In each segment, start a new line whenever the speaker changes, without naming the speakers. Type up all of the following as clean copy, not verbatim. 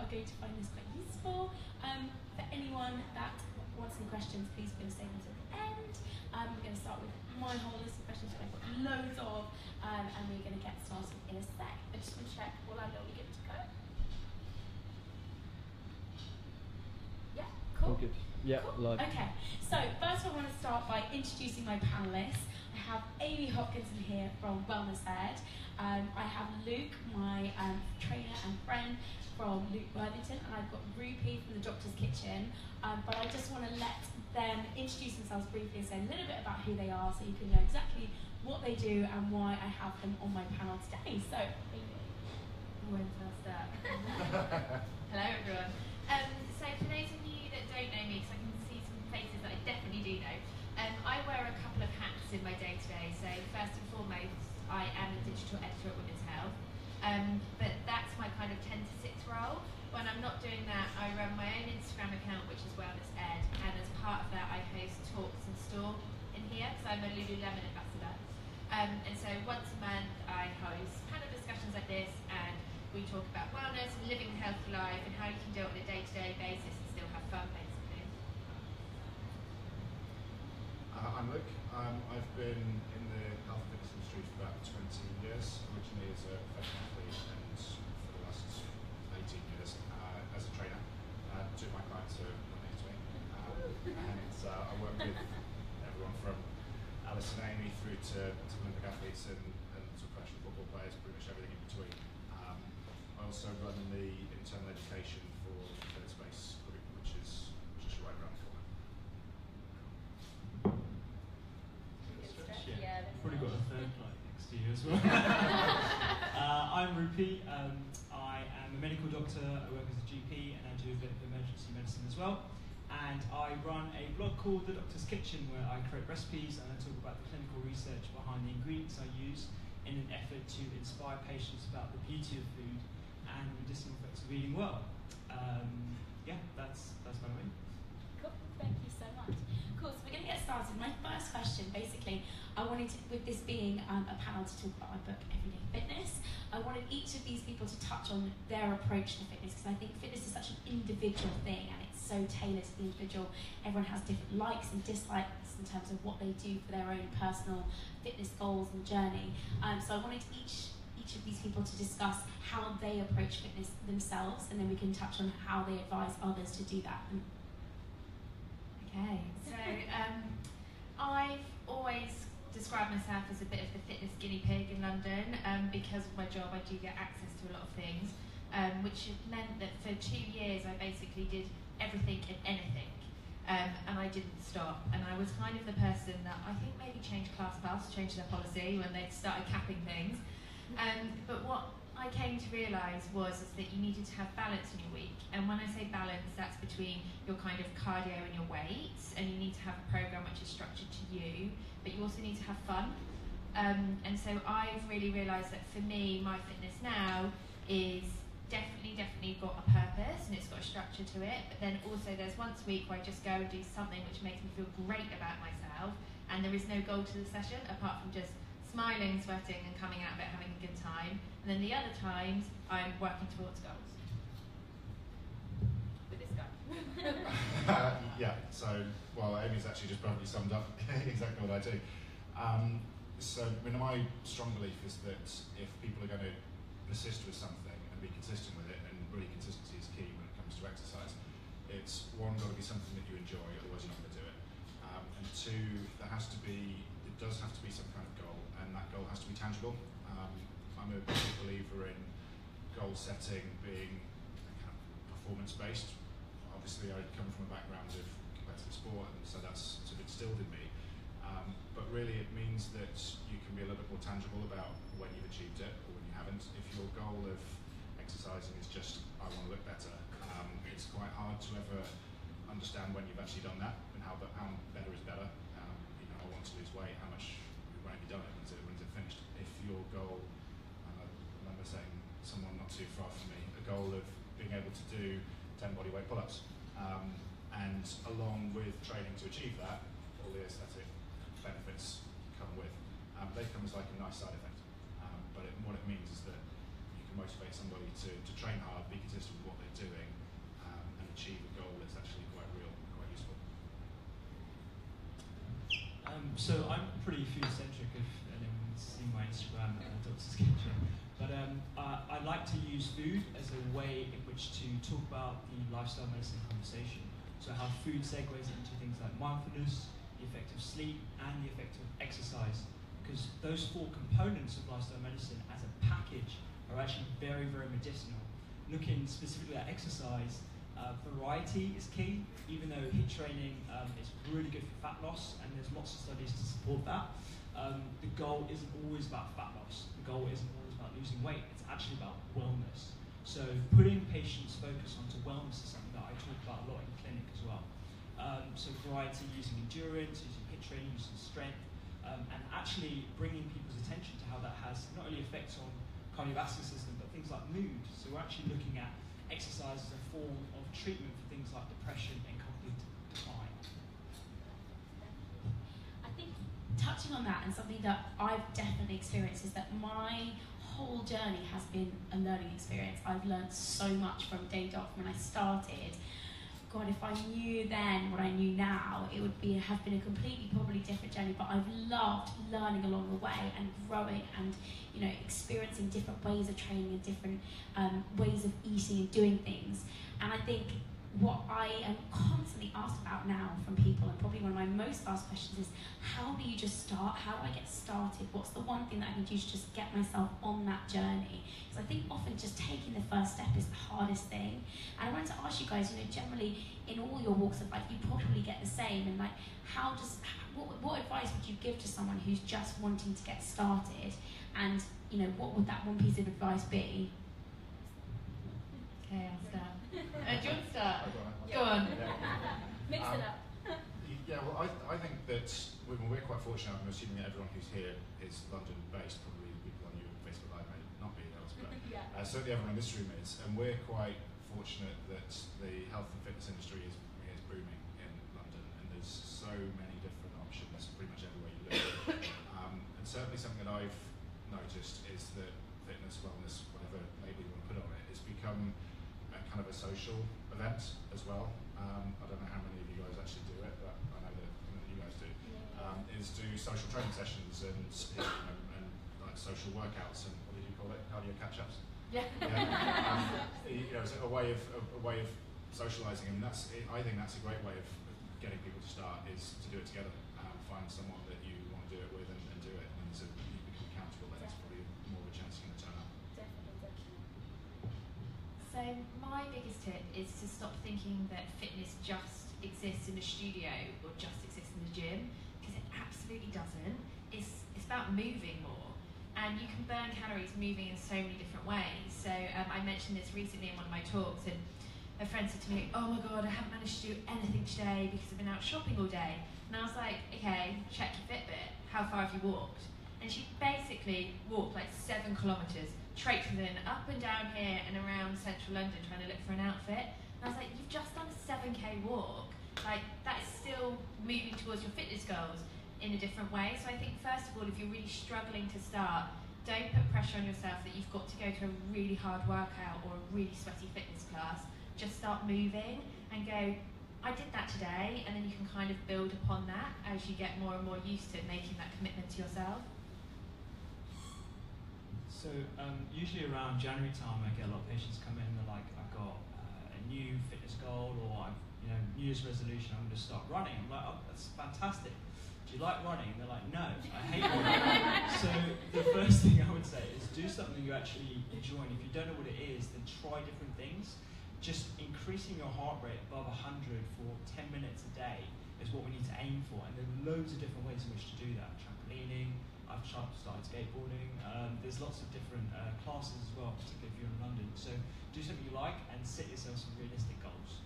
going to find this quite useful. For anyone that wants any questions, please feel free to say them at the end. We're going to start with my whole list of questions, which I've got loads of, and we're going to get started in a sec. I just want to check, Orlando, are we good to go? Yeah, cool.
All good. Yeah,
cool.
live.
Okay, so first I want to start by introducing my panellists. I have Amy Hopkinson here from Wellness Ed. I have Luke, my trainer and friend from Luke Worthington, and I've got Rupi from the Doctor's Kitchen. But I just want to let them introduce themselves briefly and say a little bit about who they are so you can know exactly what they do and why I have them on my panel today. So, Amy, you went first up.
Hello everyone. So for those of you that don't know me, because I can see some faces that I definitely do know, I wear a couple of hats in my day-to-day. So first and foremost, I am a digital editor at Women's Health. But that's my kind of 10 to 6 role. When I'm not doing that, I run my own Instagram account, which is Wellness Ed, and as part of that, I host talks and store in here, because I'm a lululemon ambassador. And so once a month, I host panel discussions like this, and we talk about wellness and living a healthy life and how you can do it on a day-to-day basis and still have fun, basically.
I'm Luke. I've been in the health and fitness industry for about 20 years, originally as a professional athlete, and for the last 18 years as a trainer. Two of my clients are not next to me. And I work with everyone from Alice and Amy through to Olympic athletes and to professional football players, pretty much everything in between. I also run the internal education for the Fitness Space group, which is just right around the corner.
Yeah.
Probably got a third mic next to you as well. I'm Rupi. I am a medical doctor. I work as a GP and I do a bit of emergency medicine as well. And I run a blog called The Doctor's Kitchen, where I create recipes and I talk about the clinical research behind the ingredients I use in an effort to inspire patients about the beauty of food and the medicinal effects of eating well. Yeah, that's my way.
Cool, thank you so much. Cool, so we're going to get started. My first question, basically, I wanted to, with this being a panel to talk about my book, Everyday Fitness, I wanted each of these people to touch on their approach to fitness, because I think fitness is such an individual thing and it's so tailored to the individual. Everyone has different likes and dislikes in terms of what they do for their own personal fitness goals and journey. So I wanted each of these people to discuss how they approach fitness themselves, and then we can touch on how they advise others to do that.
Okay, so I've always described myself as a bit of the fitness guinea pig in London. Because of my job, I do get access to a lot of things, which meant that for 2 years I basically did everything and anything. And I didn't stop. And I was kind of the person that I think maybe changed ClassPass, changed their policy when they started capping things. But what I came to realise was that you needed to have balance in your week. And when I say balance, that's between your kind of cardio and your weights, and you need to have a programme which is structured to you, but you also need to have fun. And so I've really realised that for me, my fitness now is definitely got a purpose and it's got a structure to it, but then also there's once a week where I just go and do something which makes me feel great about myself, and there is no goal to the session apart from just smiling, sweating and coming out of it having a good time. And then the other times I'm working towards goals with this guy.
Yeah, so, well, Amy's actually just perfectly summed up exactly what I do. So, I mean, my strong belief is that if people are going to persist with something and be consistent with it, and really consistency is key when it comes to exercise, it's one, got to be something that you enjoy, otherwise you're not going to do it. And two, it does have to be some kind of goal, and that goal has to be tangible. I'm a big believer in goal setting being kind of performance-based. Obviously, I come from a background of competitive sport, and so that's sort of instilled in me. But really, it means that you can be a little bit more tangible about when you've achieved it or when you haven't. If your goal of exercising is just, I want to look better, it's quite hard to ever understand when you've actually done that and how better is better. I want to lose weight, how much, when have you done it, when's it finished? If your goal, I remember saying someone not too far from me, a goal of being able to do 10 bodyweight pull-ups, and along with training to achieve that, all the aesthetic benefits come with. They come as like a nice side effect, but what it means is that you can motivate somebody to train hard, be consistent with what they're doing,
pretty food-centric if anyone's seen my Instagram at Doctor's Kitchen. But I like to use food as a way in which to talk about the lifestyle medicine conversation. So how food segues into things like mindfulness, the effect of sleep, and the effect of exercise. Because those 4 components of lifestyle medicine as a package are actually very, very medicinal. Looking specifically at exercise, variety is key, even though HIIT training is really good for fat loss, and there's lots of studies to support that. The goal isn't always about fat loss. The goal isn't always about losing weight. It's actually about wellness. So putting patients' focus onto wellness is something that I talk about a lot in clinic as well. So variety using endurance, using HIIT training, using strength, and actually bringing people's attention to how that has not only effects on cardiovascular system, but things like mood. So we're actually looking at exercise as a form of treatment for things like depression and cognitive decline.
I think touching on that, and something that I've definitely experienced, is that my whole journey has been a learning experience. I've learned so much from day dot when I started. God, if I knew then what I knew now, it would have been a completely, probably different journey. But I've loved learning along the way and growing, and experiencing different ways of training and different ways of eating and doing things. And I think what I am constantly asked about now from people, and probably one of my most asked questions, is how do you just start? How do I get started? What's the one thing that I can do to just get myself on that journey? Because I think often just taking the first step is the hardest thing. And I wanted to ask you guys, generally in all your walks of life, you probably get the same. And like, what advice would you give to someone who's just wanting to get started? And what would that one piece of advice be?
Okay, I'll start. Do you want to start?
Go
on.
Mix it up.
Yeah, well, I think that we're quite fortunate. I'm assuming that everyone who's here is London-based. Probably the people on your Facebook Live may not be those, but certainly everyone in this room is. And we're quite fortunate that the health and fitness industry is booming in London, and there's so many different options pretty much everywhere you look. And certainly something that I've noticed is that fitness, wellness, whatever label you want to put on it, has become a kind of a social event as well. I don't know how many of you guys actually do it, but I know that you guys do. Is do social training sessions and like social workouts and what did you call it? Cardio catch-ups.
Yeah.
It's a way of socialising, and I think that's a great way of getting people to start, is to do it together. Find someone that you want to do it with and do it, and so you become accountable. Then it's probably more of a chance you're going to turn up.
Definitely.
So my biggest tip is to stop thinking that fitness just exists in a studio or just exists in the gym, because it absolutely doesn't. It's about moving more, and you can burn calories moving in so many different ways. So I mentioned this recently in one of my talks, and a friend said to me, "Oh my God, I haven't managed to do anything today because I've been out shopping all day." And I was like, "Okay, check your Fitbit. How far have you walked?" And she basically walked like 7 kilometres, traipsing up and down here and around central London trying to look for an outfit. And I was like, "You've just done a 7K walk. Like, that is still moving towards your fitness goals in a different way." So I think, first of all, if you're really struggling to start, don't put pressure on yourself that you've got to go to a really hard workout or a really sweaty fitness class. Just start moving and go, "I did that today," and then you can kind of build upon that as you get more and more used to making that commitment to yourself.
So usually around January time, I get a lot of patients come in and they're like, "I've got a new fitness goal, or I've New Year's resolution, I'm going to start running." I'm like, "Oh, that's fantastic. Do you like running?" And they're like, "No, I hate running." So the first thing I would say is do something you actually enjoy, and if you don't know what it is, then try different things. Just increasing your heart rate above 100 for 10 minutes a day is what we need to aim for, and there are loads of different ways in which to do that. Trampolining, I've started skateboarding, there's lots of different classes as well, particularly if you're in London. So do something you like and set yourself some realistic goals.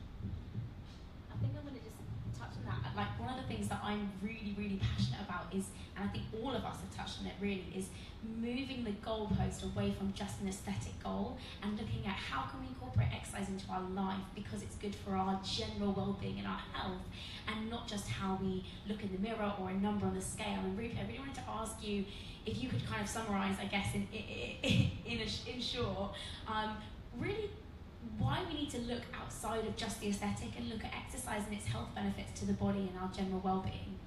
I think I'm going to just touch on that. Like, one of the things that I'm really, really passionate about is, and I think all of us have touched on it really, is moving the goalpost away from just an aesthetic goal and looking at how can we incorporate exercise into our life because it's good for our general well-being and our health, and not just how we look in the mirror or a number on the scale. And Rupi, I really wanted to ask you if you could kind of summarise, I guess, in short, really why we need to look outside of just the aesthetic and look at exercise and its health benefits to the body and our general well-being.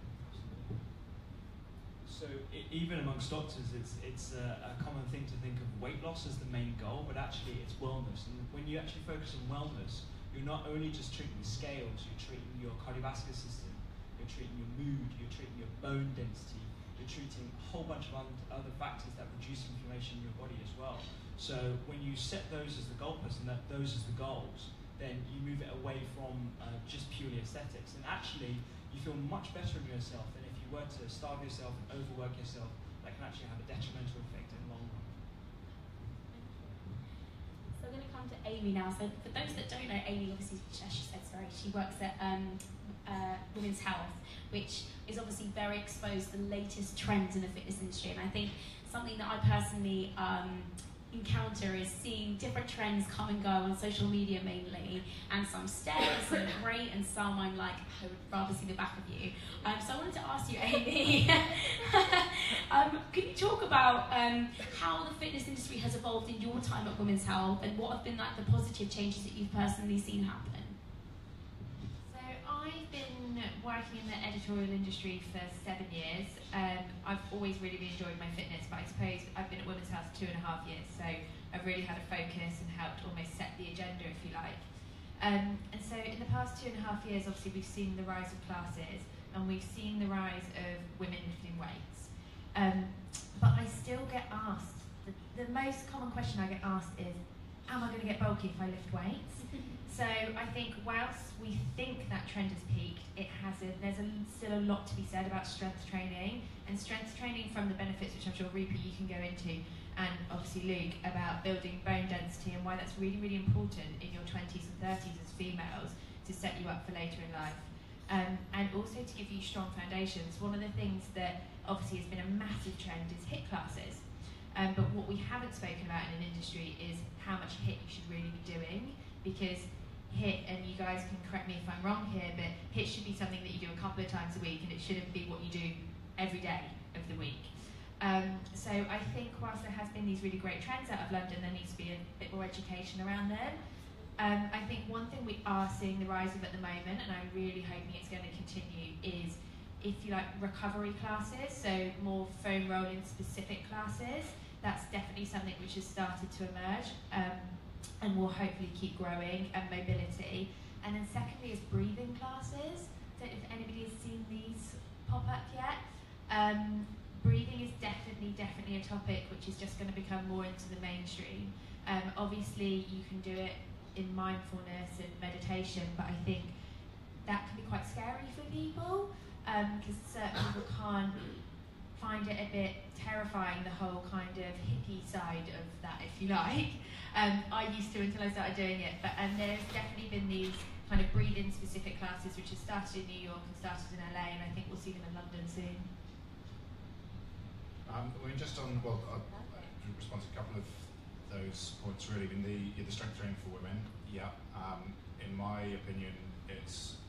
So even amongst doctors, it's a common thing to think of weight loss as the main goal, but actually it's wellness. And when you actually focus on wellness, you're not only just treating the scales, you're treating your cardiovascular system, you're treating your mood, you're treating your bone density, you're treating a whole bunch of other factors that reduce inflammation in your body as well. So when you set those as the goalposts and those as the goals, then you move it away from just purely aesthetics. And actually, you feel much better in yourself than if you were to starve yourself and overwork yourself. That can actually have a detrimental effect in the long run.
So we're going to come to Amy now. So for those that don't know, Amy, obviously, as she said, she works at Women's Health, which is obviously very exposed to the latest trends in the fitness industry. And I think something that I personally encounter is seeing different trends come and go on social media mainly, and some stay, some great, and some I'm like, I would rather see the back of you. So I wanted to ask you, Amy, can you talk about how the fitness industry has evolved in your time at Women's Health, and what have been like the positive changes that you've personally seen happen?
So I've been working in the editorial industry for 7 years. I've always really enjoyed my fitness, but I suppose I've been at Women's Health 2.5 years, so I've really had a focus and helped almost set the agenda, if you like. And so in the past 2.5 years, obviously we've seen the rise of classes, and we've seen the rise of women lifting weights. But I still get asked, the most common question I get asked is, am I going to get bulky if I lift weights? So I think whilst we think that trend has peaked, it hasn't. There's still a lot to be said about strength training, and strength training from the benefits, which I'm sure Rupi you can go into, and obviously Luke, about building bone density and why that's really, really important in your 20s and 30s as females to set you up for later in life. And also to give you strong foundations. One of the things that obviously has been a massive trend is HIIT classes. But what we haven't spoken about in an industry is how much HIIT you should really be doing, because HIIT, and you guys can correct me if I'm wrong here, but HIIT should be something that you do a couple of times a week, and it shouldn't be what you do every day of the week. So I think whilst there has been these really great trends out of London, there needs to be a bit more education around them. I think one thing we are seeing the rise of at the moment, and I'm really hoping it's going to continue, is, if you like, recovery classes, so more foam rolling specific classes. That's definitely something which has started to emerge. And will hopefully keep growing, and mobility. And then secondly is breathing classes. Don't know if anybody has seen these pop up yet. Breathing is definitely a topic which is just going to become more into the mainstream. Obviously you can do it in mindfulness and meditation, but I think that can be quite scary for people, because certain people can't find it a bit terrifying, the whole kind of hippie side of that, if you like. I used to until I started doing it, but there's definitely been these kind of breathing specific classes which have started in New York and started in LA, and I think we'll see them in London soon.
Just on, well, I'll respond to a couple of those points really. In the strength training for women, yeah, in my opinion, it's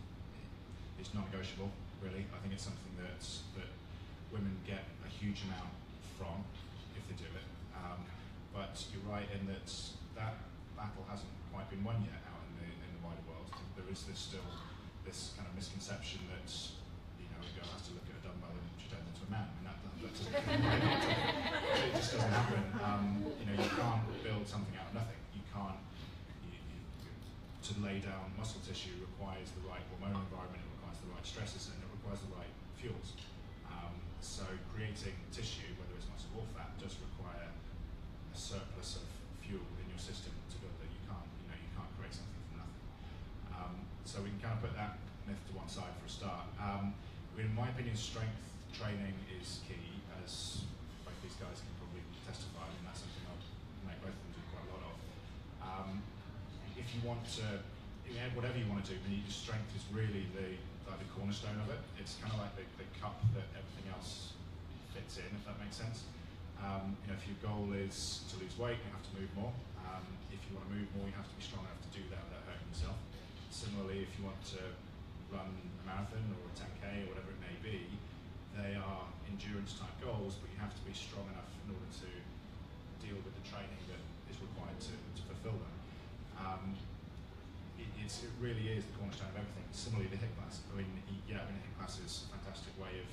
non-negotiable, really. I think it's something that women get a huge amount from if they do it. But you're right in that battle hasn't quite been won yet out in the wider world. I think there is still this kind of misconception that, you know, a girl has to look at a dumbbell and she turns into a man. And that it just doesn't happen. You know, you can't build something out of nothing. You can't. To lay down muscle tissue requires the right hormonal environment. It requires the right stresses, and it requires the right fuels. So creating tissue, whether it's muscle or fat, does require a surplus of fuel in your system to build it. You can't create something from nothing. So we can kind of put that myth to one side for a start. In my opinion, strength training is key, as both these guys can probably testify, and that's something I'll make both of them do quite a lot of. If you want to, whatever you want to do, strength is really the cornerstone of it. It's kind of like the cup that everything else fits in, if that makes sense. If your goal is to lose weight, you have to move more. If you want to move more, you have to be strong enough to do that without hurting yourself. Similarly, if you want to run a marathon or a 10K or whatever it may be, they are endurance type goals, but you have to be strong enough in order to deal with the training that is required to fulfill them. It really is the cornerstone of everything. Similarly, the HIIT class. I mean, the HIIT class is a fantastic way of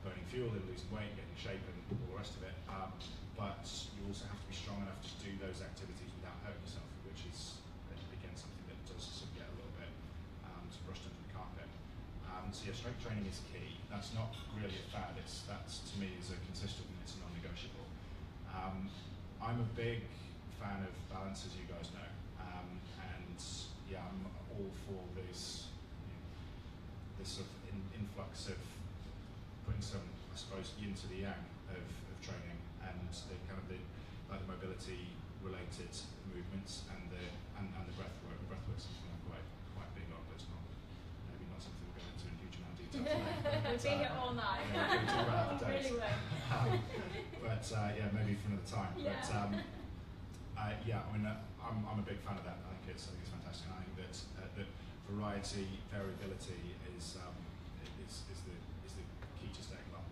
burning fuel and losing weight, getting in shape and all the rest of it. But you also have to be strong enough to do those activities without hurting yourself, which is, again, something that does sort of get a little bit brushed under the carpet. So yeah, strength training is key. That's not really a fad. That's to me is a consistent and it's a non-negotiable. I'm a big fan of balance, as you guys know, and yeah, I'm all for this sort of influx of putting some, I suppose, yin to the yang of training and the kind of the mobility related movements and the breath work. The breath work is something I'm quite big on, but it's maybe not something we'll go into in huge amount of detail today.
We'll be here all night.
Yeah, we'll talk about it for days.
Really will.
But yeah, maybe for another time.
Yeah.
But yeah, I mean, I'm a big fan of that. I think it's fantastic. I think that variety, variability is the key to staying well.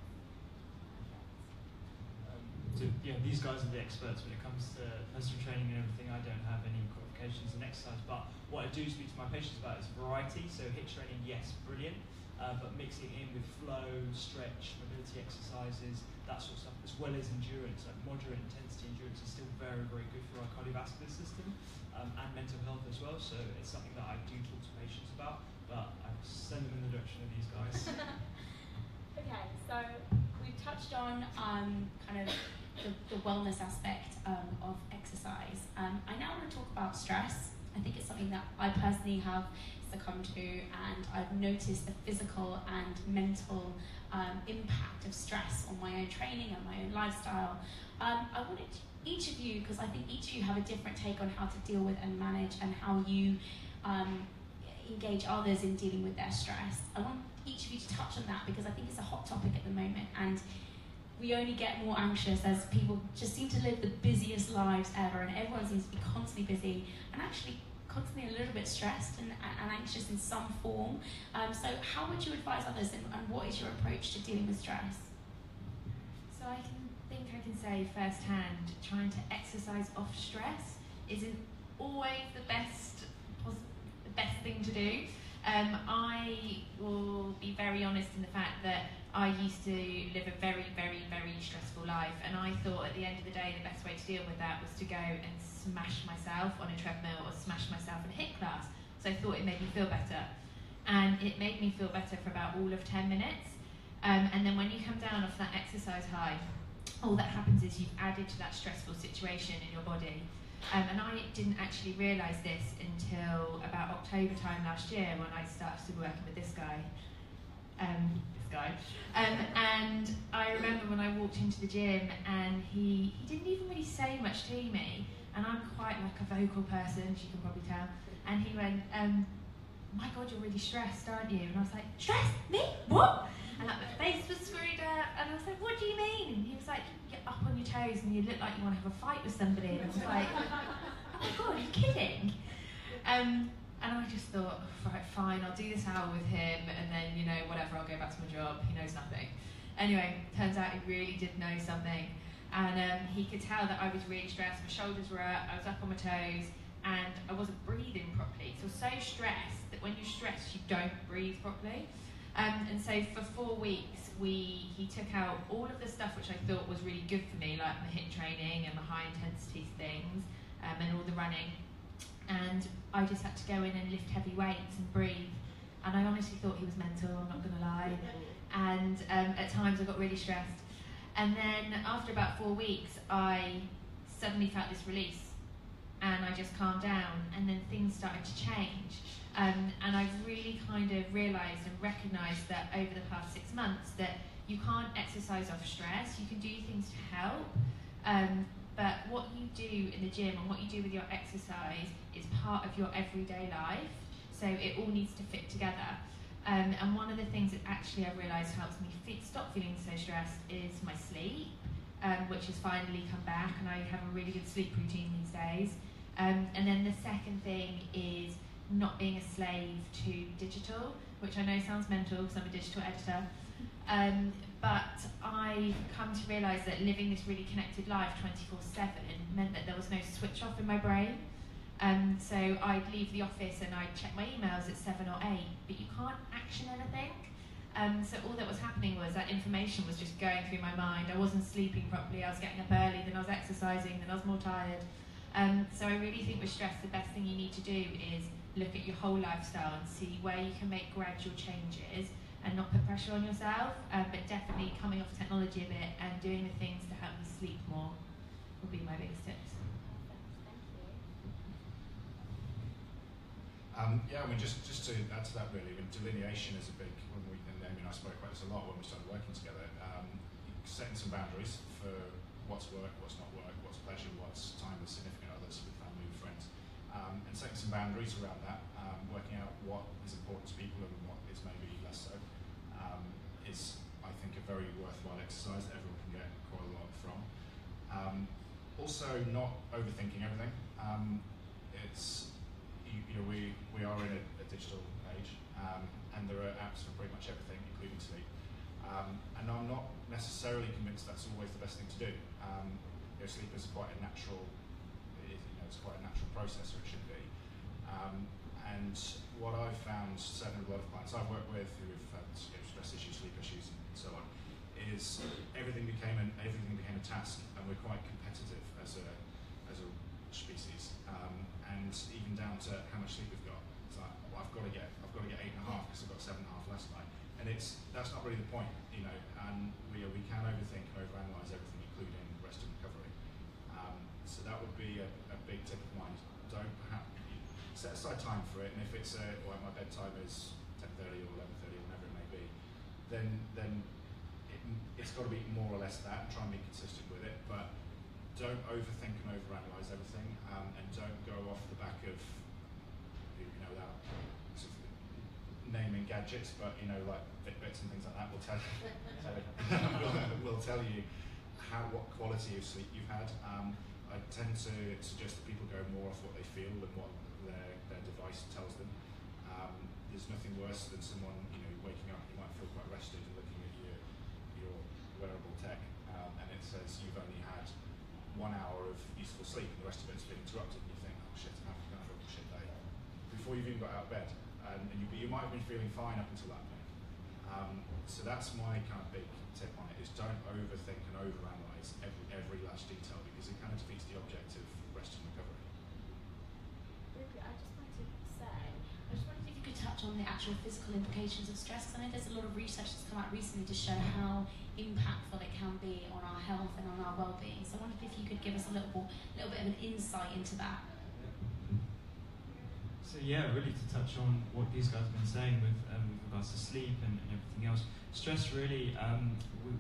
So yeah, these guys are the experts when it comes to personal training and everything. I don't have any qualifications in exercise, but what I do speak to my patients about is variety. So HIIT training, yes, brilliant, but mixing it in with flow, stretch, mobility exercises, that sort of stuff, as well as endurance. Like moderate intensity endurance is still very, very good for our cardiovascular system and mental health as well. So it's something that I do talk to patients about, but I send them in the direction of these guys.
Okay, so we've touched on kind of the wellness aspect of exercise. I now want to talk about stress. I think it's something that I personally have succumbed to, and I've noticed the physical and mental impact of stress on my own training and my own lifestyle. I wanted each of you, because I think each of you have a different take on how to deal with and manage and how you engage others in dealing with their stress. I want each of you to touch on that because I think it's a hot topic at the moment, and we only get more anxious as people just seem to live the busiest lives ever, and everyone seems to be constantly busy and actually constantly a little bit stressed and anxious in some form. So how would you advise others, and what is your approach to dealing with stress?
So I can say firsthand, trying to exercise off stress isn't always the best thing to do. I will be very honest in the fact that I used to live a very, very, very stressful life, and I thought at the end of the day the best way to deal with that was to go and smash myself on a treadmill or smash myself in a HIIT class. So I thought it made me feel better, and it made me feel better for about all of 10 minutes. And then when you come down off that exercise high, all that happens is you've added to that stressful situation in your body. And I didn't actually realise this until about October time last year when I started working with this guy. And I remember when I walked into the gym and he didn't even really say much to me, and I'm quite like a vocal person, as you can probably tell, and he went, my God, you're really stressed, aren't you? And I was like, stressed? Me? What? And like, my face was screwed up, and I was like, what do you mean? And he was like, you get up on your toes and you look like you want to have a fight with somebody. And I was like, oh my God, are you kidding? And I just thought, right, fine, I'll do this hour with him, and then, you know, whatever, I'll go back to my job. He knows nothing. Anyway, turns out he really did know something. And he could tell that I was really stressed. My shoulders were up, I was up on my toes, and I wasn't breathing properly. So stressed that when you're stressed, you don't breathe properly. And so for 4 weeks, he took out all of the stuff which I thought was really good for me, like my HIIT training and my high intensity things, and all the running. And I just had to go in and lift heavy weights and breathe. And I honestly thought he was mental, I'm not going to lie. And at times I got really stressed. And then after about 4 weeks, I suddenly felt this release. And I just calmed down, and then things started to change. And I've really kind of realised and recognised that over the past 6 months that you can't exercise off stress, you can do things to help. But what you do in the gym and what you do with your exercise is part of your everyday life, so it all needs to fit together. And one of the things that actually I've realised helps me stop feeling so stressed is my sleep, which has finally come back, and I have a really good sleep routine these days. And then the second thing is not being a slave to digital, which I know sounds mental because I'm a digital editor. But I've come to realise that living this really connected life 24/7 meant that there was no switch off in my brain. So I'd leave the office and I'd check my emails at 7 or 8, but you can't action anything. So all that was happening was that information was just going through my mind. I wasn't sleeping properly, I was getting up early, then I was exercising, then I was more tired. So I really think with stress, the best thing you need to do is look at your whole lifestyle and see where you can make gradual changes and not put pressure on yourself, but definitely coming off technology a bit and doing the things to help you sleep more would be my biggest tips.
Yeah, I mean, just to add to that really, I mean, delineation is a big, and Amy and I spoke about this a lot when we started working together, setting some boundaries for what's work, what's not work, what's pleasure, what's time with significant others, with family, with friends, and setting some boundaries around that, working out what is important to people and what is maybe less so, is, I think, a very worthwhile exercise that everyone can get quite a lot from. Also, not overthinking everything. We are in a digital age, and there are apps for pretty much everything, including sleep. And I'm not necessarily convinced that's always the best thing to do. Sleep is quite a natural, it's quite a natural process, or it should be. And what I've found, certainly with a lot of clients I've worked with who have had stress issues, sleep issues, and so on, is everything became a task, and we're quite competitive as a species, and even down to how much sleep we've got. It's like, well, I've got to get 8.5 because I've got 7.5 last night, and that's not really the point, And we can overthink and overanalyze everything, including rest and recovery. So that would be a big tip of mine. Don't perhaps set aside time for it, and if it's my bedtime is 10:30 or 11:30 or whatever it may be, then it's got to be more or less that, and try and be consistent with it. But don't overthink and overanalyze everything, and don't go off the back of that sort of naming gadgets, but like Fitbits and things like that will tell you what quality of sleep you've had. I tend to suggest that people go more off what they feel than what their device tells them. There's nothing worse than someone waking up, you might feel quite rested and looking at your wearable tech, and it says you've only had 1 hour of useful sleep and the rest of it's been interrupted, and you think, oh shit, I'm going to have a shit day, before you've even got out of bed, and you might have been feeling fine up until that point. So that's my kind of big tip on it, is don't overthink and overanalyze every last detail, because it kind of defeats the object of rest and recovery.
Ruby, I just wanted if you could touch on the actual physical implications of stress, because I know there's a lot of research that's come out recently to show how impactful it can be on our health and on our well-being. So I wondered if you could give us a little bit of an insight into that.
So yeah, really to touch on what these guys have been saying with regards to sleep and everything else. Stress really,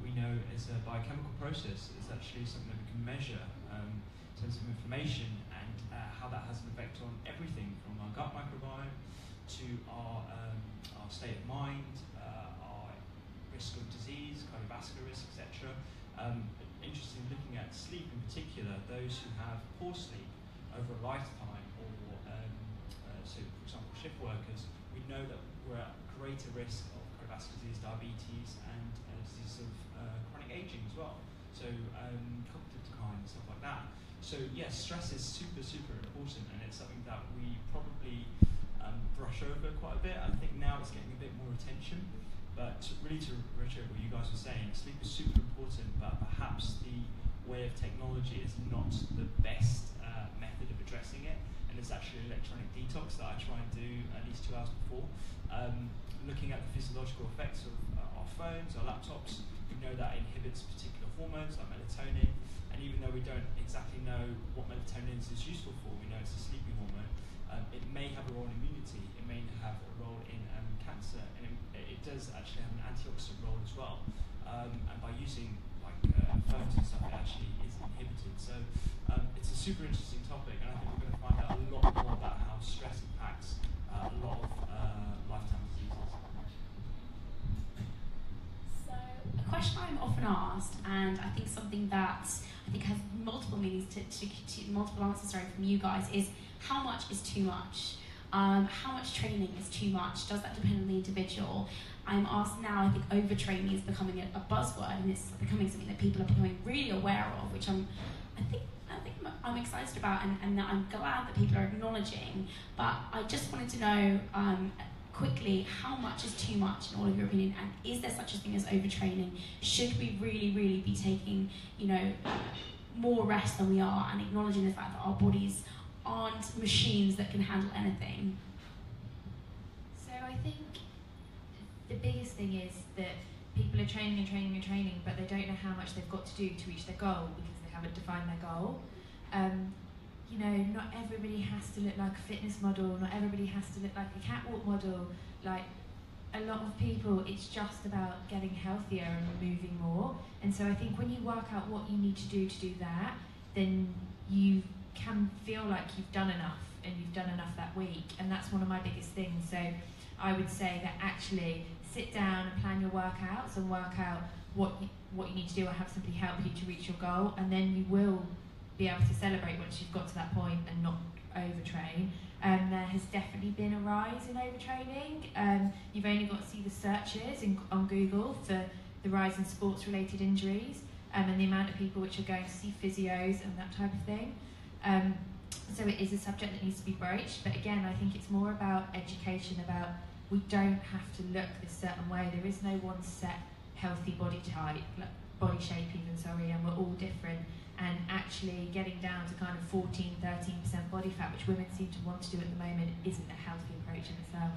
we know is a biochemical process. It's actually something that we can measure in terms of inflammation and how that has an effect on everything from our gut microbiome to our state of mind, our risk of disease, cardiovascular risk, etc. Interesting looking at sleep in particular, those who have poor sleep over a lifetime, or so for example shift workers, we know that we're at greater risk of cardiovascular disease, diabetes, and disease of chronic aging as well. So cognitive decline and stuff like that. So yes, stress is super important, and it's something that we probably brush over quite a bit. I think now it's getting a bit more attention, but really to reiterate what you guys were saying, sleep is super important, but perhaps the way of technology is not the best method of addressing it, and it's actually electronic detox that I try and do at least 2 hours before. Looking at the physiological effects of our phones, our laptops, we know that inhibits particular hormones like melatonin, and even though we don't exactly know what melatonin is useful for, we know it's a sleeping hormone. It may have a role in immunity, it may have a role in cancer, and it does actually have an antioxidant role as well. And by using phones and stuff, it actually is inhibited. So it's a super interesting topic, and I think we're going to find out a lot more about how stress impacts a lot of lifetime diseases.
So a question I'm often asked, and I think something that has multiple meanings to multiple answers from you guys, is how much is too much? How much training is too much? Does that depend on the individual? I'm asked now, I think overtraining is becoming a buzzword, and it's becoming something that people are becoming really aware of, which I'm excited about, and that I'm glad that people are acknowledging. But I just wanted to know, quickly, how much is too much in all of your opinion, and is there such a thing as overtraining? Should we really be taking, more rest than we are, and acknowledging the fact that our bodies aren't machines that can handle anything?
So I think the biggest thing is that people are training and training and training, but they don't know how much they've got to do to reach their goal because they haven't defined their goal. Not everybody has to look like a fitness model, not everybody has to look like a catwalk model. Like, a lot of people, it's just about getting healthier and moving more. And so I think when you work out what you need to do that, then you can feel like you've done enough and you've done enough that week. And that's one of my biggest things. So I would say that actually sit down and plan your workouts and work out what you need to do, or have somebody help you to reach your goal, and then you will be able to celebrate once you've got to that point and not overtrain. There has definitely been a rise in overtraining. You've only got to see the searches on Google for the rise in sports-related injuries, and the amount of people which are going to see physios and that type of thing. So it is a subject that needs to be broached, but again, I think it's more about education, about we don't have to look this certain way. There is no one set healthy body type, body shape even, and we're all different. And actually getting down to kind of 14-13% body fat, which women seem to want to do at the moment, isn't a healthy approach in itself.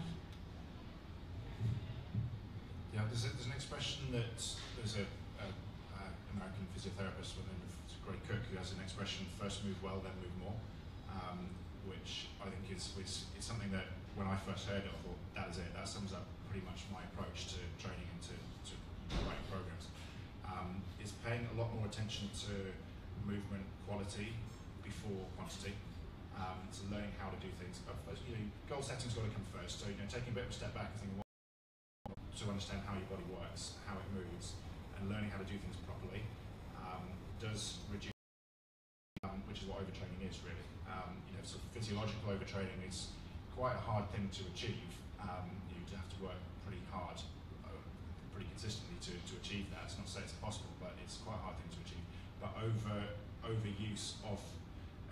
Yeah, there's an expression that there's a American physiotherapist, it's a great cook, who has an expression: first move well, then move more, which I think is something that when I first heard it, I thought that is it. That sums up pretty much my approach to training and to writing programs. Is paying a lot more attention to movement quality before quantity. So learning how to do things. Goal setting's got to come first. So taking a bit of a step back and thinking to understand how your body works, how it moves, and learning how to do things properly does reduce, which is what overtraining is really. So physiological overtraining is quite a hard thing to achieve. You have to work pretty hard, pretty consistently to achieve that. It's not to say it's impossible, but it's quite a hard thing to achieve. But overuse of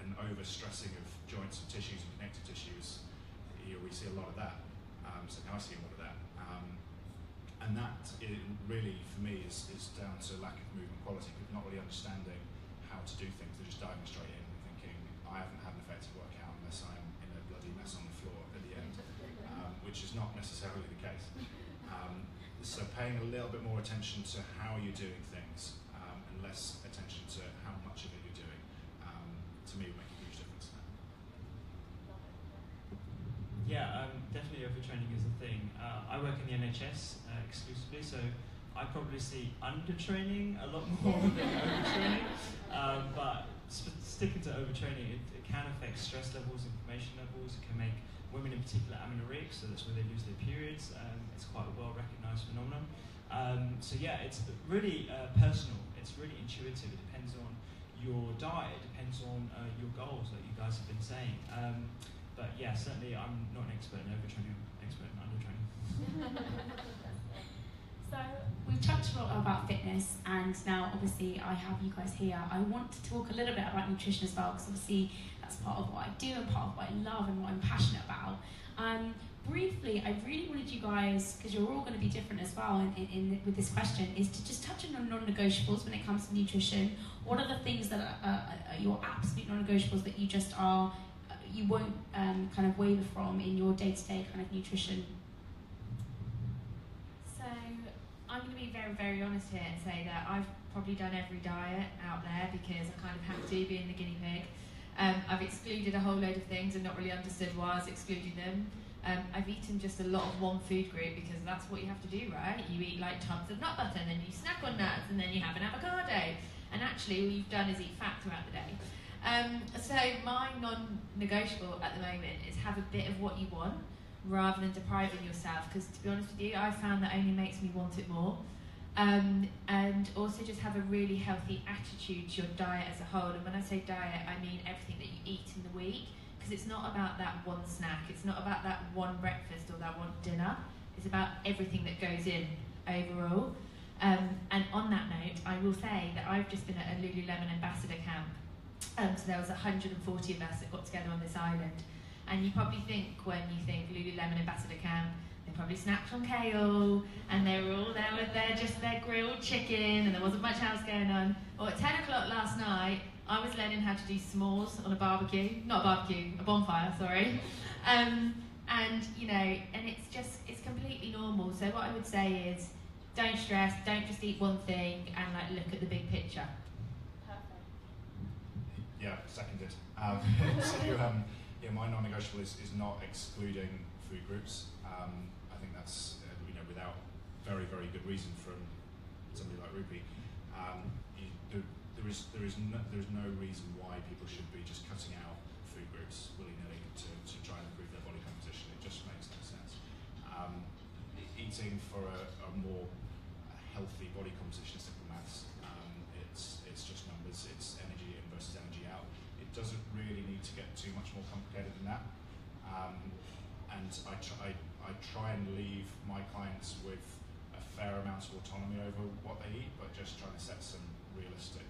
and overstressing of joints and tissues and connective tissues, we see a lot of that. So I see a lot of that. And that really, for me, is down to lack of movement quality. People not really understanding how to do things. They're just diving straight in and thinking, I haven't had an effective workout unless I'm in a bloody mess on the floor at the end, which is not necessarily the case. So paying a little bit more attention to how you're doing things and less attention to how much of it you're doing, to me, would make a huge difference.
Yeah, definitely overtraining is a thing. I work in the NHS exclusively, so I probably see undertraining a lot more than overtraining. But sticking to overtraining, it can affect stress levels, inflammation levels. It can make women in particular amenorrheic, so that's where they lose their periods. It's quite a well-recognised phenomenon. So yeah, it's really personal. It's really intuitive. It depends on your diet. It depends on your goals, like you guys have been saying. But yeah, certainly I'm not an expert in overtraining. I'm an expert in undertraining.
So we've touched a lot about fitness, and now obviously I have you guys here. I want to talk a little bit about nutrition as well, because obviously that's part of what I do and part of what I love and what I'm passionate about. Briefly, I really wanted you guys, because you're all going to be different as well with this question, is to just touch on your non-negotiables when it comes to nutrition. What are the things that are your absolute non-negotiables that you just are, you won't kind of waver from in your day-to-day kind of nutrition?
So I'm going to be very, very honest here and say that I've probably done every diet out there because I kind of have to, being the guinea pig. I've excluded a whole load of things and not really understood why I was excluding them. I've eaten just a lot of one food group because that's what you have to do, right? You eat like tons of nut butter, and then you snack on nuts, and then you have an avocado. And actually all you've done is eat fat throughout the day. So my non-negotiable at the moment is have a bit of what you want rather than depriving yourself, because to be honest with you, I found that only makes me want it more. And also just have a really healthy attitude to your diet as a whole. And when I say diet, I mean everything that you eat in the week, because it's not about that one snack, it's not about that one breakfast or that one dinner, it's about everything that goes in overall. And on that note, I will say that I've just been at a Lululemon ambassador camp. So there was 140 of us that got together on this island. And you probably think, when you think Lululemon ambassador camp, they probably snapped on kale, and they were all there with their grilled chicken, and there wasn't much else going on. Or at 10 o'clock last night, I was learning how to do s'mores on a barbecue, not a barbecue, a bonfire, sorry. And you know, and it's completely normal. So what I would say is, don't stress, don't just eat one thing, and like look at the big picture.
Perfect.
Yeah, seconded. So, yeah, my non-negotiable is not excluding food groups. I think that's you know, without very, very good reason from somebody like Rupi. There is no reason why people should be just cutting out food groups willy-nilly to try and improve their body composition. It just makes no sense. Eating for a more healthy body composition is simple maths. It's just numbers. It's energy in versus energy out. It doesn't really need to get too much more complicated than that. And I try and leave my clients with a fair amount of autonomy over what they eat, but just trying to set some realistic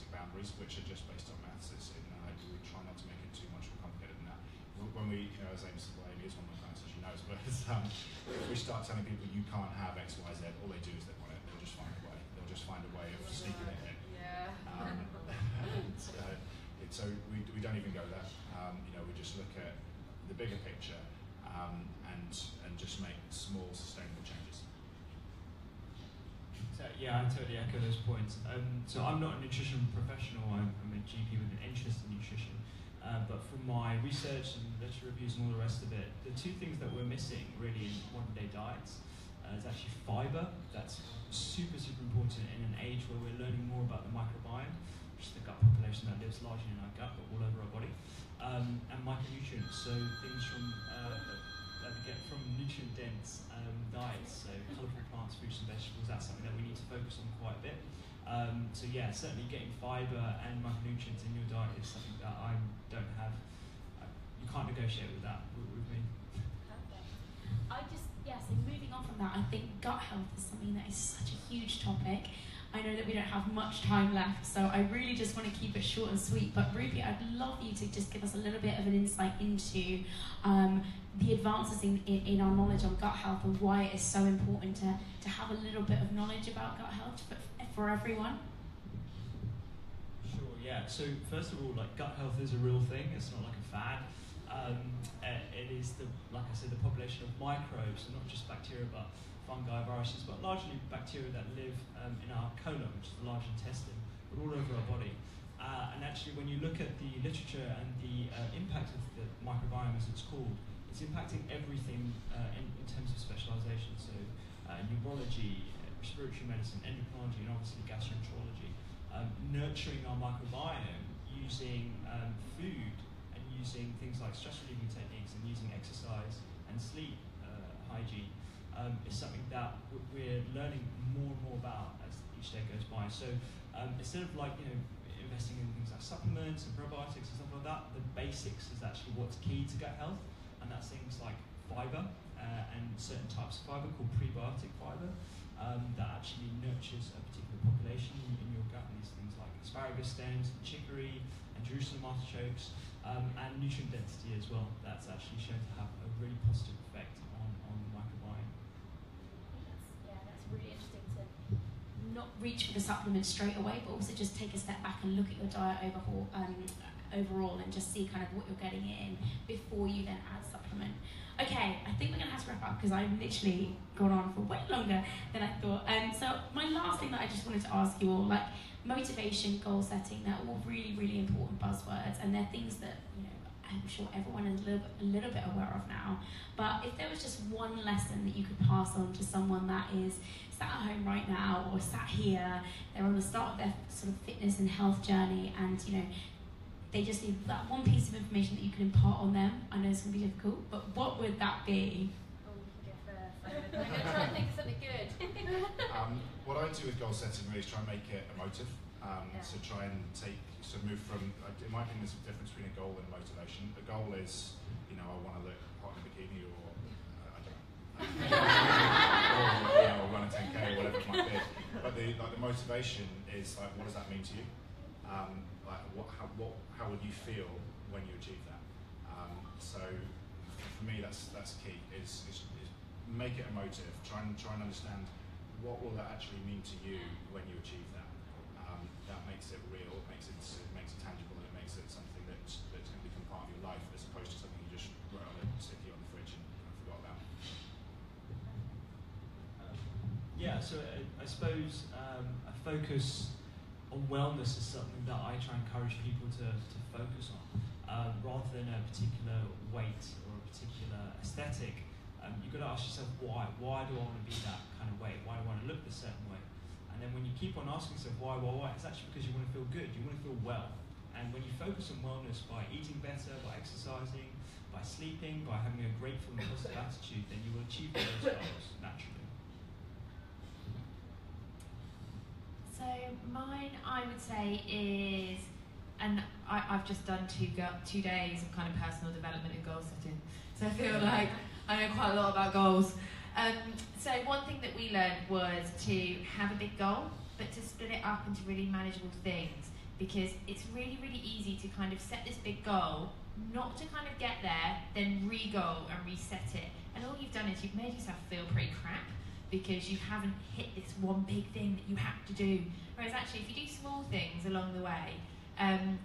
boundaries, which are just based on maths. We try not to make it too much more complicated than that. When we, you know, as Amy said, Amy is one of my clients, as you know, but if we start telling people you can't have X, Y, Z, all they do is they want it. They'll just find a way. They'll just find a way of sneaking it in.
Yeah.
So we don't even go there. You know, we just look at the bigger picture and just make small, sustainable changes.
So, yeah, I totally echo those points. So I'm not a nutrition professional, I'm a GP with an interest in nutrition. But from my research and literature reviews and all the rest of it, the two things that we're missing really in modern day diets is actually fibre. That's super, super important in an age where we're learning more about the microbiome, which is the gut population that lives largely in our gut but all over our body, and micronutrients, so things from that we get from nutrient-dense diets, so colourful plants, fruits and vegetables. That's something that we need to focus on quite a bit. So yeah, certainly getting fibre and micronutrients in your diet is something that I don't have. You can't negotiate with that with me.
Perfect. So moving on from that, I think gut health is something that is such a huge topic. I know that we don't have much time left, so I really just want to keep it short and sweet. But Ruby, I'd love you to just give us a little bit of an insight into the advances in our knowledge on gut health and why it is so important to have a little bit of knowledge about gut health for everyone.
Sure, yeah. So first of all, like, gut health is a real thing. It's not like a fad. It is, like I said, the population of microbes, so not just bacteria, but fungi, viruses, but largely bacteria that live in our colon, which is the large intestine, but all over our body. And actually, when you look at the literature and the impact of the microbiome, as it's called, it's impacting everything in terms of specialization. So neurology, respiratory medicine, endocrinology, and obviously gastroenterology. Nurturing our microbiome using food and using things like stress relieving techniques and using exercise and sleep hygiene is something that we're learning more and more about as each day goes by. So instead of, like, you know, investing in things like supplements and probiotics and stuff like that, the basics is actually what's key to gut health, and that's things like fibre and certain types of fibre called prebiotic fibre that actually nurtures a particular population in your gut. And these things like asparagus stems, and chicory, and Jerusalem artichokes, and nutrient density as well. That's actually shown to have a really positive effect on the microbiome.
That's really interesting to not reach for the supplement straight away, but also just take a step back and look at your diet overall and just see kind of what you're getting in before you then add supplement. Okay, I think we're going to have to wrap up because I've literally gone on for way longer than I thought. So my last thing that I just wanted to ask you all, like motivation, goal setting, they're all really, really important buzzwords, and they're things that, you know, I'm sure everyone is a little bit aware of now. But if there was just one lesson that you could pass on to someone that is sat at home right now or sat here, they're on the start of their sort of fitness and health journey, and, you know, they just need that one piece of information that you can impart on them. I know it's going to be difficult, but what would that be? Oh, you can go first. I'm going to try and think of something good.
What I do with goal setting really is try and make it emotive. So try and move from, in my opinion, there's a difference between a goal and motivation. A goal is, you know, I want to look hot in a bikini, or I don't know, or run a 10K, or whatever it might be. But the motivation is, like, what does that mean to you? How would you feel when you achieve that? So for me, that's key. Is make it emotive. Try and understand what will that actually mean to you when you achieve that. That makes it real. It makes it tangible, and it makes it something that's going to become part of your life, as opposed to something you just wrote on a sticky on the fridge and forgot about.
Yeah, so I suppose a focus on wellness is something that I try and encourage people to focus on, rather than a particular weight or a particular aesthetic. You've got to ask yourself why. Why do I want to be that kind of weight? Why do I want to look a certain way? And then when you keep on asking yourself why, it's actually because you want to feel good. You want to feel well. And when you focus on wellness by eating better, by exercising, by sleeping, by having a grateful and positive attitude, then you will achieve those goals naturally.
So mine, I would say, is, and I've just done 2 days of kind of personal development and goal setting. So I feel like I know quite a lot about goals. So one thing that we learned was to have a big goal, but to split it up into really manageable things, because it's really, really easy to kind of set this big goal, not to kind of get there, then re-goal and reset it. And all you've done is you've made yourself feel pretty crap, because you haven't hit this one big thing that you have to do. Whereas actually, if you do small things along the way, and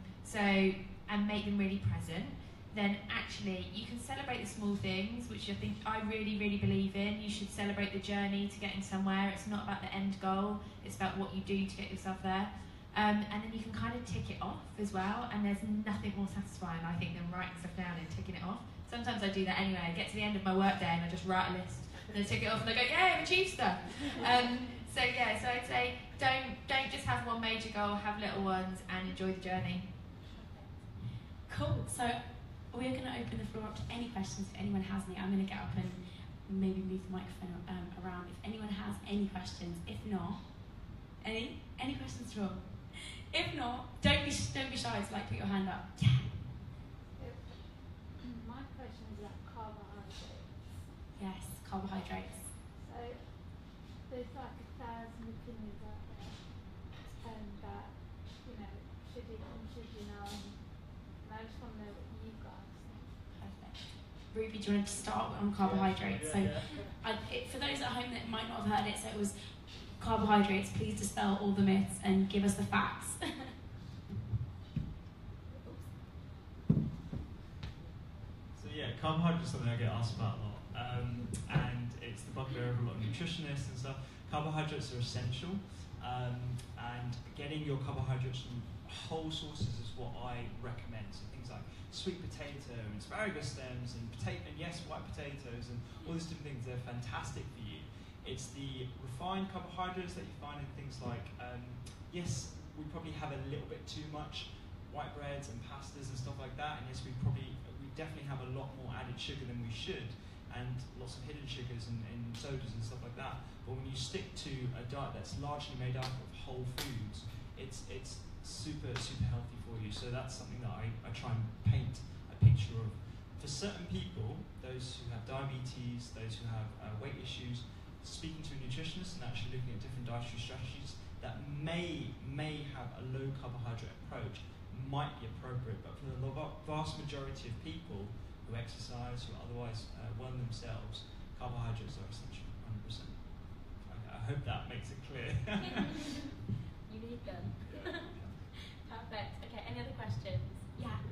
make them really present, then actually you can celebrate the small things, which I think I really, really believe in. You should celebrate the journey to getting somewhere. It's not about the end goal, it's about what you do to get yourself there. And then you can kind of tick it off as well, and there's nothing more satisfying, I think, than writing stuff down and ticking it off. Sometimes I do that anyway. I get to the end of my work day and I just write a list, and then tick it off and I go, yeah, I've achieved stuff. So I'd say don't just have one major goal, have little ones and enjoy the journey.
Cool. So we're going to open the floor up to any questions if anyone has any. I'm going to get up and maybe move the microphone around if anyone has any questions. If not, any questions at all? If not, don't be shy to put your hand up. Yeah.
My question is about carbohydrates.
Yes, carbohydrates.
So there's like 1,000 opinions out there, that should you come, should you know? And I just want to know what you guys think.
Perfect. Ruby, do you want to start on carbohydrates? For those at home that might not have heard it, so it was carbohydrates. Please dispel all the myths and give us the facts.
So yeah, carbohydrates is something I get asked about a lot, and it's the bugbear of a lot of nutritionists and stuff. Carbohydrates are essential, and getting your carbohydrates from whole sources is what I recommend. So things like sweet potato and asparagus stems and yes, white potatoes and all these different things, they're fantastic for you. It's the refined carbohydrates that you find in things like, yes, we probably have a little bit too much white breads and pastas and stuff like that, and yes, we definitely have a lot more added sugar than we should, and lots of hidden sugars and sodas and stuff like that. But when you stick to a diet that's largely made up of whole foods, it's super, super healthy for you. So that's something that I try and paint a picture of. For certain people, those who have diabetes, those who have weight issues, speaking to a nutritionist and actually looking at different dietary strategies that may have a low carbohydrate approach might be appropriate, but for the vast majority of people who exercise, who are otherwise well themselves, carbohydrates are essential, 100%. I hope that makes it clear.
You need them. Perfect. Okay, any other questions? Yeah.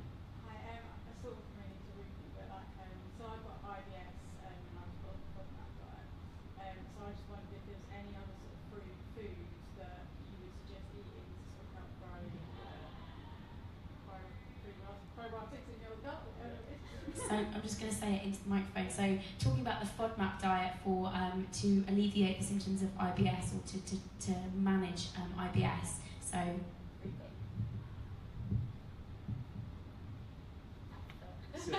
Hi, I sort of related to Ruby, but so I've got IBS and I've got FODMAP diet. So I just wondered if there's any other sort of foods that you would suggest eating to sort of help grow probiotics in your gut.
So I'm just going to say it into the microphone. So talking about the FODMAP diet for to alleviate the symptoms of IBS or to manage IBS. So.
So the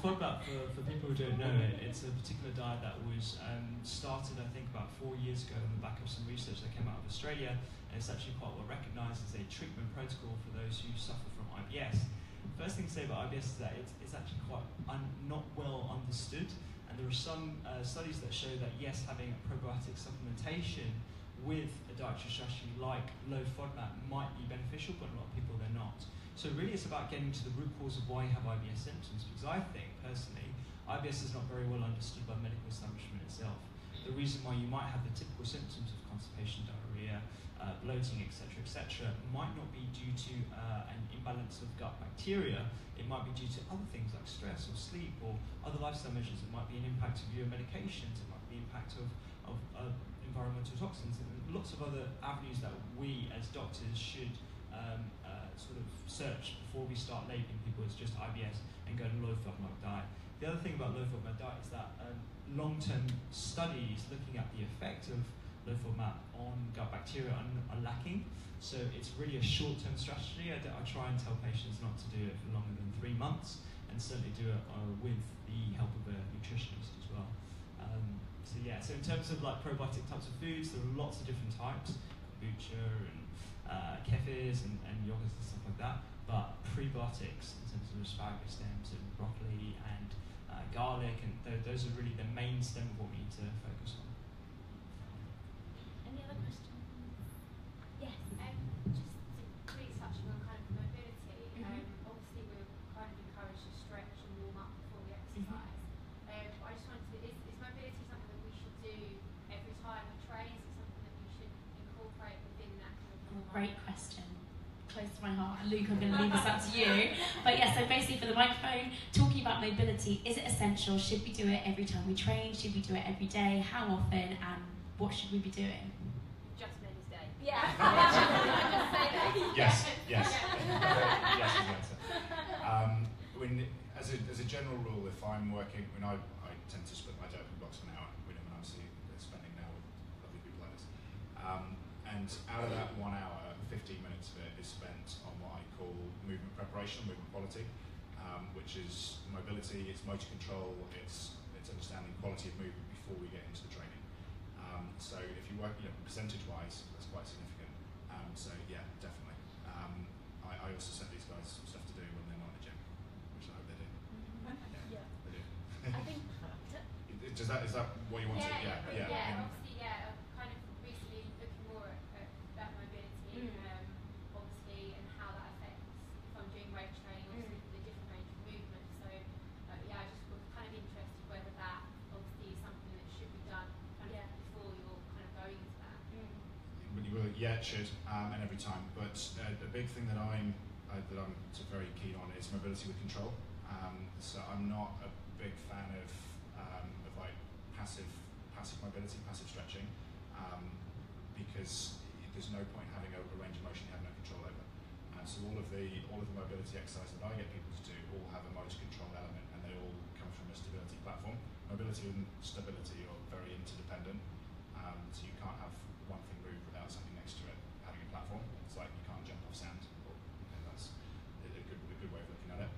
FODMAP, for people who don't know it, it's a particular diet that was started, I think, about 4 years ago on the back of some research that came out of Australia, and it's actually quite well recognised as a treatment protocol for those who suffer from IBS. First thing to say about IBS is that it's actually quite not well understood, and there are some studies that show that yes, having a probiotic supplementation with a dietary strategy like low FODMAP might be beneficial, but a lot of people they're not. So really it's about getting to the root cause of why you have IBS symptoms, because I think, personally, IBS is not very well understood by the medical establishment itself. The reason why you might have the typical symptoms of constipation, diarrhea, bloating, etc., might not be due to an imbalance of gut bacteria. It might be due to other things like stress or sleep or other lifestyle measures. It might be an impact of your medications. It might be an impact of environmental toxins and lots of other avenues that we as doctors should sort of search before we start labeling people as just IBS and go to low FODMAP diet. The other thing about low FODMAP diet is that long-term studies looking at the effect of low FODMAP on gut bacteria are lacking. So it's really a short-term strategy. I try and tell patients not to do it for longer than 3 months, and certainly do it with the help of a nutritionist as well. So yeah, so in terms of like probiotic types of foods, there are lots of different types, kombucha and kefirs and yogurts and stuff like that. But prebiotics in terms of asparagus stems and broccoli and garlic, and those are really the main stem of what we need to focus on.
Any other questions? Yes.
Just quickly touching on kind of mobility. Obviously, we're kind of encouraged to stretch and warm up before we exercise. But I just wanted to, is mobility something that we should do every time we train? Is it something that we should incorporate within that kind of warm up?
Great question. Close to my heart. Luke, I'm going to leave this up to you. But yeah, so basically for the microphone, talking about mobility, is it essential? Should we do it every time we train? Should we do it every day? How often? And what should we be doing?
Just Men's Day.
Yeah.
Yes, yes. Yes is the answer. As a general rule, if I'm working, I tend to split my day up in blocks of an hour, when I'm obviously spending now with lovely people like this. And out of that 1 hour, 15 minutes of it is spent on what I call movement preparation, movement quality, which is mobility, it's motor control, it's understanding quality of movement before we get into the training. So if you work, percentage-wise, that's quite significant. So yeah, definitely. I also set these guys some stuff to do when they're not in the gym, which I hope they do.
Yeah.
They do.
I think.
Is that what you want to?
Yeah.
Yeah.
Obviously, I'm kind of recently looking more at that mobility, obviously, and how that affects if I'm doing weight training, obviously the different range of movement. So, I just was kind of interested whether that obviously is something that should be done kind of before you're kind of going into that.
Yeah, it should, and every time. But the big thing that I'm very keen on is mobility with control. So I'm not a big fan of like passive mobility, passive stretching, because there's no point having a range of motion you have no control over. So all of the mobility exercises that I get people to do all have a motor control element, and they all come from a stability platform. Mobility and stability are very interdependent. So you can't have one thing move without something next to it having a platform. It's like you can't jump off sand. That's a good way of looking at it.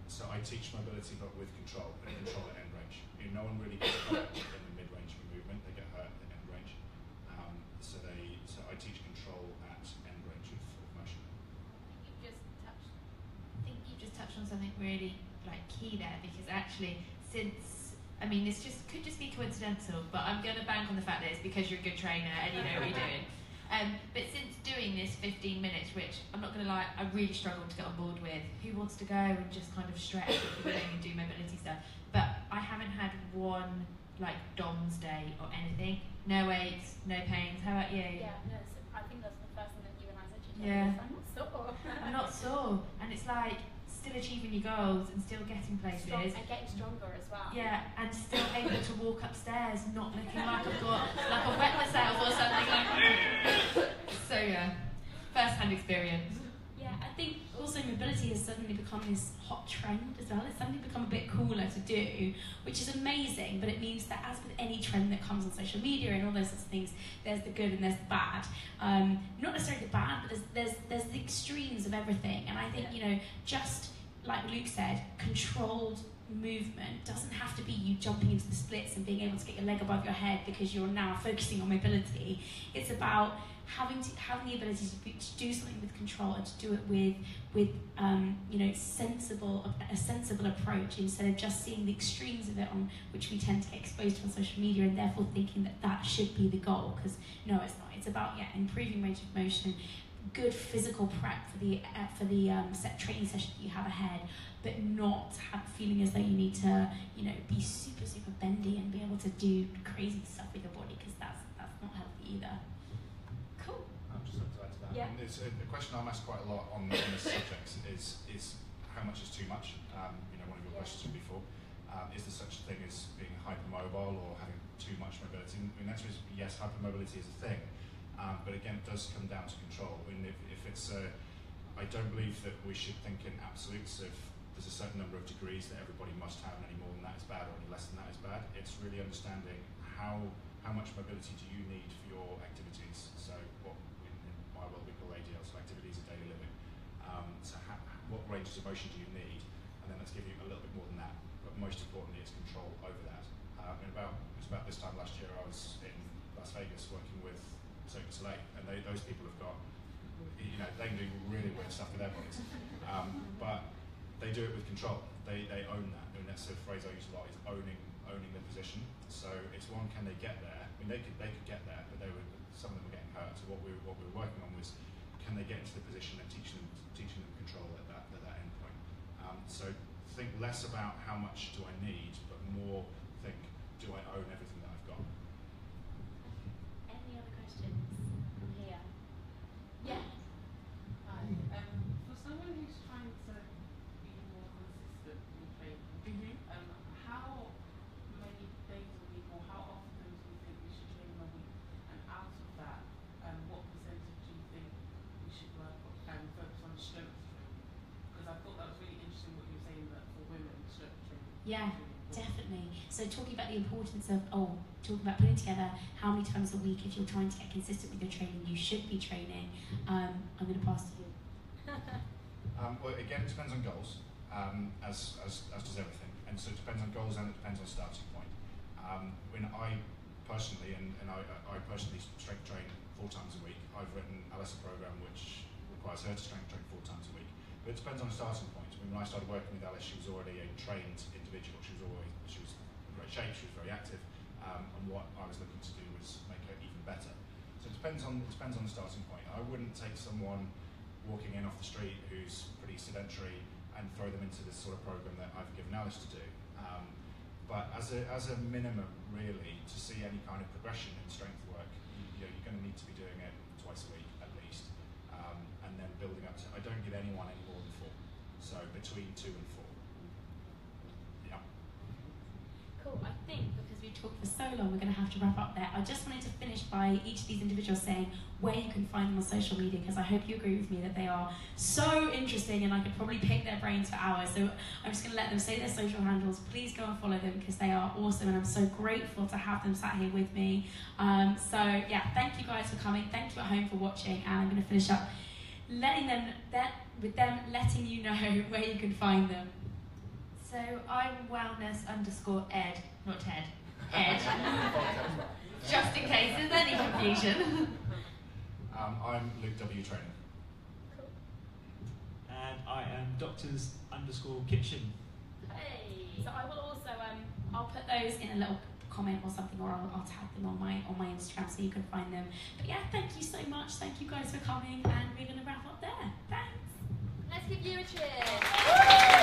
So I teach mobility, but with control at end range. No one really gets hurt in the mid-range of a movement; they get hurt at end range. So I teach control at end range of motion.
I
think you just touched on something really key there, because actually this could just be coincidental, but I'm going to bank on the fact that it's because you're a good trainer and you know what you're doing. But since doing this 15 minutes, which I'm not going to lie, I really struggled to get on board with. Who wants to go and just kind of stretch and do mobility stuff? But I haven't had one DOMS day or anything. No aches, no pains. How about you?
Yeah, no, I think that's the first thing that you and I said to each
Yeah.
other. I'm not sore.
I'm not sore, and it's still achieving your goals and still getting places.
And getting stronger as well.
Yeah, and still able to walk upstairs, not looking like I've got a wet myself or something So yeah, first-hand experience.
Yeah, I think also mobility has suddenly become this hot trend as well. It's suddenly become a bit cooler to do, which is amazing, but it means that as with any trend that comes on social media and all those sorts of things, there's the good and there's the bad. Not necessarily the bad, but there's the extremes of everything. And I think, just like Luke said, controlled movement doesn't have to be you jumping into the splits and being able to get your leg above your head because you're now focusing on mobility. It's about having the ability to do something with control and to do it with you know, a sensible approach, instead of just seeing the extremes of it, on which we tend to get exposed to on social media, and therefore thinking that that should be the goal, because no, it's not. It's about improving range of motion, good physical prep for the set training session that you have ahead, but not feeling as though you need to, you know, be super bendy and be able to do crazy stuff with your body, because that's not healthy either. Cool.
I'm just going to add to that.
Yeah.
It's a question I'm asked quite a lot on this subject is how much is too much? You know, one of your questions from before. Is there such a thing as being hypermobile or having too much mobility? And the answer is yes, hypermobility is a thing. But again, it does come down to control. I mean, if it's I don't believe that we should think in absolutes of there's a certain number of degrees that everybody must have, and any more than that is bad or any less than that is bad. It's really understanding how much mobility do you need for your activities. So what in my world we call ADL, so activities of daily living. What ranges of motion do you need? And then let's give you a little bit more than that. But most importantly, it's control over that. It was about this time last year I was in Las Vegas working with Cirque du Soleil, and those people have got, you know, they can do really weird stuff with their bodies, but they do it with control. They own that, and that's a phrase I use a lot, is owning the position. So it's one, can they get there? I mean, they could get there, but some of them were getting hurt. So what we were working on was, can they get into the position and teaching them control at that end point. So think less about how much do I need, but more think, do I own everything that I've got?
Any other questions from here? Yeah.
Hi. For someone who's trying to be more consistent in training, how many days a week or how often do you think we should train in a week? And out of that, what percentage do you think we should work on and focus on strength training? Because I thought that was really interesting what you were saying, that for women, strength training.
Yeah, definitely. So talking about the importance of talking about putting together how many times a week, if you're trying to get consistent with your training, you should be training. I'm going to pass to you.
Well, again, it depends on goals, as does everything, and so it depends on goals and it depends on starting point. When I personally, and I personally strength train 4 times a week. I've written Alice a program which requires her to strength train 4 times a week, but it depends on the starting point. I mean, when I started working with Alice, she was already a trained individual. She was in great shape. She was very active, and what I was looking to do was make her even better. So it depends on the starting point. I wouldn't take someone walking in off the street who's pretty sedentary and throw them into this sort of program that I've given Alice to do. But as a minimum, really, to see any kind of progression in strength work, you're going to need to be doing it twice a week at least, and then building up to. I don't give anyone any more than 4, so between 2 and 4. Yeah.
Cool. I think because we've talked for so long, we're going to have to wrap up there. I just wanted to finish by each of these individuals saying where you can find them on social media, because I hope you agree with me that they are so interesting and I could probably pick their brains for hours. So I'm just going to let them say their social handles. Please go and follow them because they are awesome, and I'm so grateful to have them sat here with me. So yeah, thank you guys for coming. Thank you at home for watching, and I'm going to finish up letting them you know where you can find them.
So I'm wellness_Ed, not Ted. Ed. Just in case there's any confusion.
I'm Luke W. Training.
Cool.
And I am doctors_kitchen.
Hey. So I will also I'll put those in a little comment or something, or I'll tag them on my Instagram so you can find them. But yeah, thank you so much. Thank you guys for coming, and we're going to wrap up there. Thanks.
Let's give you a cheer.